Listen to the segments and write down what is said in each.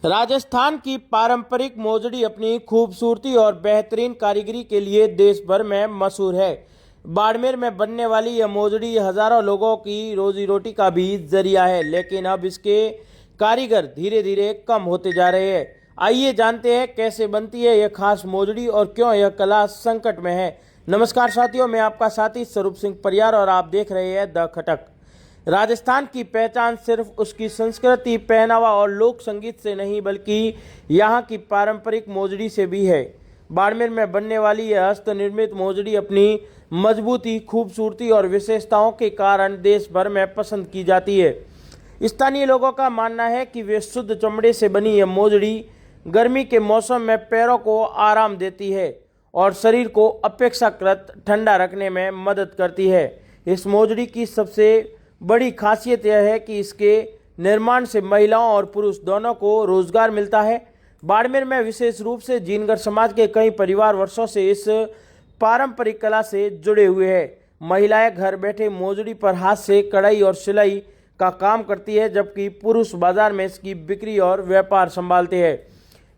राजस्थान की पारंपरिक मोजड़ी अपनी खूबसूरती और बेहतरीन कारीगरी के लिए देश भर में मशहूर है। बाड़मेर में बनने वाली यह मोजड़ी हजारों लोगों की रोजी रोटी का भी जरिया है, लेकिन अब इसके कारीगर धीरे धीरे कम होते जा रहे हैं। आइए जानते हैं कैसे बनती है यह खास मोजड़ी और क्यों यह कला संकट में है। नमस्कार साथियों, मैं आपका साथी स्वरूप सिंह परियार और आप देख रहे हैं द खटक। राजस्थान की पहचान सिर्फ उसकी संस्कृति, पहनावा और लोक संगीत से नहीं बल्कि यहाँ की पारंपरिक मोजड़ी से भी है। बाड़मेर में बनने वाली यह हस्त निर्मित मोजड़ी अपनी मजबूती, खूबसूरती और विशेषताओं के कारण देश भर में पसंद की जाती है। स्थानीय लोगों का मानना है कि वे शुद्ध चमड़े से बनी यह मोजड़ी गर्मी के मौसम में पैरों को आराम देती है और शरीर को अपेक्षाकृत ठंडा रखने में मदद करती है। इस मोजड़ी की सबसे बड़ी खासियत यह है कि इसके निर्माण से महिलाओं और पुरुष दोनों को रोजगार मिलता है। बाड़मेर में विशेष रूप से जीनगर समाज के कई परिवार वर्षों से इस पारंपरिक कला से जुड़े हुए हैं। महिलाएं घर बैठे मोजड़ी पर हाथ से कढ़ाई और सिलाई का काम करती है, जबकि पुरुष बाजार में इसकी बिक्री और व्यापार संभालते हैं।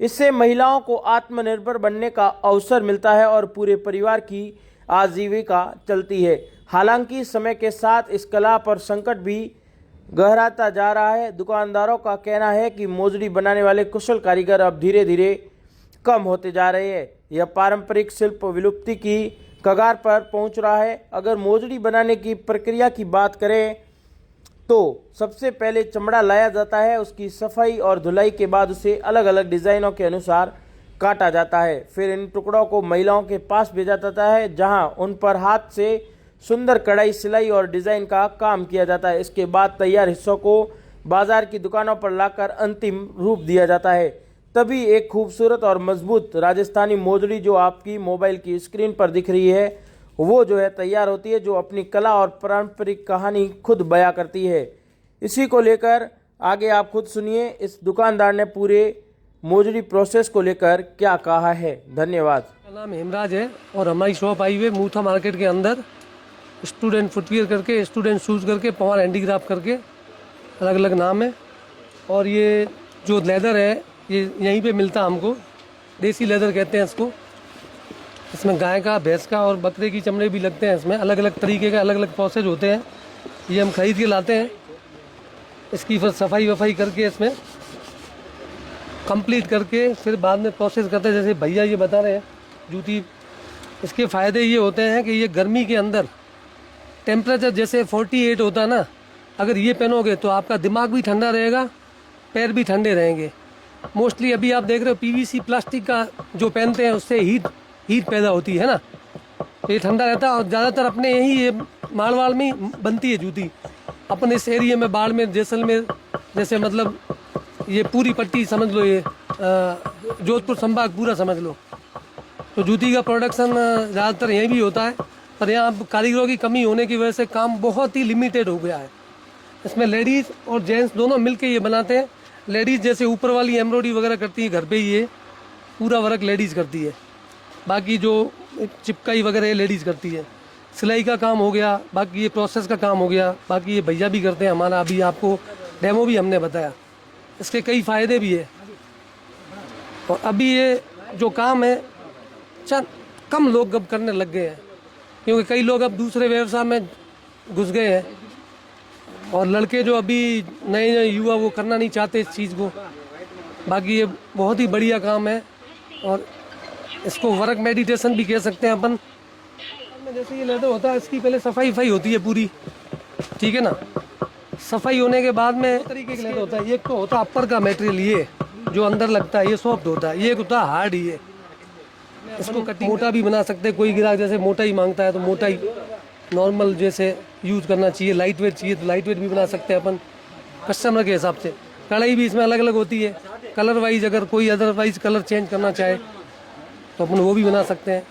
इससे महिलाओं को आत्मनिर्भर बनने का अवसर मिलता है और पूरे परिवार की आजीविका चलती है। हालांकि समय के साथ इस कला पर संकट भी गहराता जा रहा है। दुकानदारों का कहना है कि मोजड़ी बनाने वाले कुशल कारीगर अब धीरे धीरे कम होते जा रहे हैं। यह पारंपरिक शिल्प विलुप्ति की कगार पर पहुंच रहा है। अगर मोजड़ी बनाने की प्रक्रिया की बात करें तो सबसे पहले चमड़ा लाया जाता है। उसकी सफाई और धुलाई के बाद उसे अलग अलग डिज़ाइनों के अनुसार काटा जाता है। फिर इन टुकड़ों को महिलाओं के पास भेजा जाता है, जहां उन पर हाथ से सुंदर कढ़ाई, सिलाई और डिज़ाइन का काम किया जाता है। इसके बाद तैयार हिस्सों को बाजार की दुकानों पर लाकर अंतिम रूप दिया जाता है। तभी एक खूबसूरत और मजबूत राजस्थानी मोजड़ी जो आपकी मोबाइल की स्क्रीन पर दिख रही है वो जो है तैयार होती है, जो अपनी कला और पारंपरिक कहानी खुद बयां करती है। इसी को लेकर आगे आप खुद सुनिए इस दुकानदार ने पूरे मोजड़ी प्रोसेस को लेकर क्या कहा है। धन्यवाद। मेरा नाम हेमराज है और हमारी शॉप आई हुई है मूथा मार्केट के अंदर। स्टूडेंट फुटवियर करके, स्टूडेंट शूज़ करके, पवार हैंडीक्राफ्ट करके अलग अलग नाम है। और ये जो लेदर है ये यहीं पे मिलता है हमको, देसी लेदर कहते हैं इसको। इसमें गाय का, भैंस का और बकरे की चमड़े भी लगते हैं। इसमें अलग अलग तरीके का अलग अलग प्रोसेस होते हैं। ये हम खरीद के लाते हैं। इसकी फिर सफाई वफाई करके इसमें कंप्लीट करके फिर बाद में प्रोसेस करते हैं। जैसे भैया ये बता रहे हैं जूती, इसके फ़ायदे ये होते हैं कि ये गर्मी के अंदर टेम्परेचर जैसे 48 होता है ना, अगर ये पहनोगे तो आपका दिमाग भी ठंडा रहेगा, पैर भी ठंडे रहेंगे। मोस्टली अभी आप देख रहे हो पीवीसी प्लास्टिक का जो पहनते हैं उससे हीट पैदा होती है ना, तो ये ठंडा रहता है। और ज़्यादातर अपने यही ये मारवाड़ में ही बनती है जूती। अपन इस एरिया में बाड़मेर, जैसलमेर जैसे मतलब ये पूरी पट्टी समझ लो, ये जोधपुर संभाग पूरा समझ लो, तो जूती का प्रोडक्शन ज़्यादातर यहीं भी होता है। पर यहाँ कारीगरों की कमी होने की वजह से काम बहुत ही लिमिटेड हो गया है। इसमें लेडीज़ और जेंट्स दोनों मिलके ये बनाते हैं। लेडीज़ जैसे ऊपर वाली एम्ब्रॉयडरी वगैरह करती है घर पे ही, ये पूरा वर्क लेडीज़ करती है। बाकी जो चिपकाई वगैरह लेडीज़ करती है। सिलाई का काम हो गया, बाकी ये प्रोसेस का काम हो गया, बाकी ये भैया भी करते हैं हमारा। अभी आपको डेमो भी हमने बताया। इसके कई फ़ायदे भी है। और अभी ये जो काम है चंद कम लोग अब करने लग गए हैं, क्योंकि कई लोग अब दूसरे व्यवसाय में घुस गए हैं। और लड़के जो अभी नए नए युवा वो करना नहीं चाहते इस चीज़ को। बाकी ये बहुत ही बढ़िया काम है और इसको वर्क मेडिटेशन भी कह सकते हैं अपन। जैसे ये लेदर होता है, इसकी पहले सफाई वफाई होती है पूरी, ठीक है ना। सफाई होने के बाद में दो तरीके का लेदर होता है। एक तो होता है अपर का मटेरियल, ये जो अंदर लगता है ये सॉफ्ट होता है। ये होता है हार्ड। ये इसको कटिंग मोटा भी बना सकते हैं। कोई ग्राहक जैसे मोटा ही मांगता है तो मोटा ही नॉर्मल जैसे यूज़ करना चाहिए। लाइट वेट चाहिए तो लाइट वेट भी बना सकते हैं अपन कस्टमर के हिसाब से। कढ़ाई भी इसमें अलग अलग होती है, कलर वाइज। अगर कोई अदरवाइज कलर चेंज करना चाहे तो अपन वो भी बना सकते हैं।